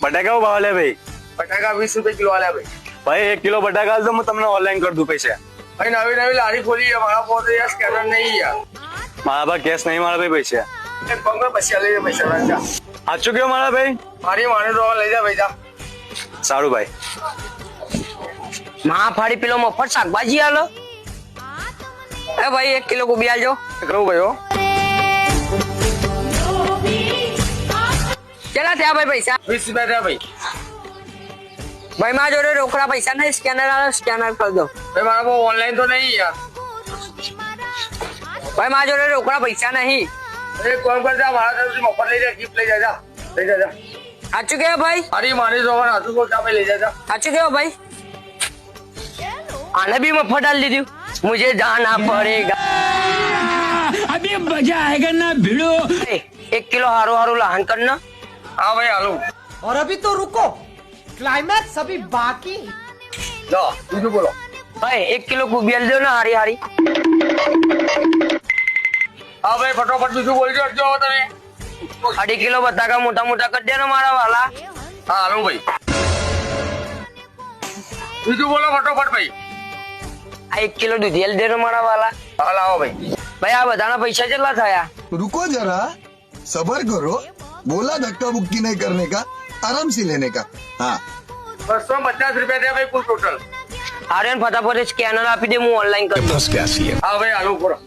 બટાકા ભાવ લે ભાઈ? બટાકા 20 રૂપિયા કિલો આલ્યા ભાઈ. ભાઈ 1 કિલો બટાકા તો હું તમને ઓનલાઈન કરી દઉં પૈસા. ભાઈ નવી નવી લારી ખોલી છે મારા પાસે યાર સ્કેનર નહીં યાર. મારા પાસે કેશ નહીં મારા ભાઈ પૈસા. એક પંગર પછી લઈ લે પૈસા રાજા. સાચું કેવું મારા ભાઈ? મારી માને તો લઈ જા ભાઈ જા. સારું ભાઈ. ફાડી પેલો મફત શાકભાજી આલો. એ ભાઈ 1 કિલો ગોબી આલજો. કહું ભાઈ હો. કેટલા થયા ભાઈ પૈસા? 20 રૂપિયા થયા ભાઈ. ભાઈ મારા જોડે રોકડા પૈસા નહીં, સ્કેનર આલો, સ્કેનર કરી દો. ભાઈ મારા પાસે ઓનલાઈન તો નહીં યાર. ભાઈ મારા જોડે રોકડા પૈસા નહીં. એક કામ કર જા મારા તરફથી મફત લઈ જા ગિફ્ટ લઈ જા લઈ જા. સાચું કેવો ભાઈ? મારી માની જોવાનું હતું બોલ જા ભાઈ લઈ જા. સાચું કેવો ભાઈ? આને બી મફત આલી દીધું. મુझे जाना पड़ेगा. अभी मजा आएगा ना भिड़ो. 1 કિલો હારું હારું લહાન કર ના. હા ભાઈ હાલો. और अभी तो रुको, क्लाइमैक्स अभी बाकी. લો બીજું બોલો. ભાઈ 1 કિલો ગોબી આલજો ને હારી હારી. હા ભાઈ ફટોફટ બીજું બોલજો અડજો તમે. 2.5 કિલો બટાકા મોટા મોટા કરી દે ને મારા વાલા. હા હાલો ભાઈ. બીજું બોલો ફટોફટ ભાઈ. આ 1 કિલો દૂધી આલી દે ને મારા વાલા. હા લાવો ભાઈ. ભાઈ આ બધાના પૈસા કેટલા થયા? रुको जरा, सबर करो. बोला धक्का बुक्की नहीं करने का, आराम से लेने का. हाँ 250 રૂપિયા થયા ભાઈ કુલ ટોટલ. આર્યન ફટાફટ સ્કેનર આપી દે, હું ઓનલાઈન કરી દઉં. હા ભાઈ હાલો પૂરો.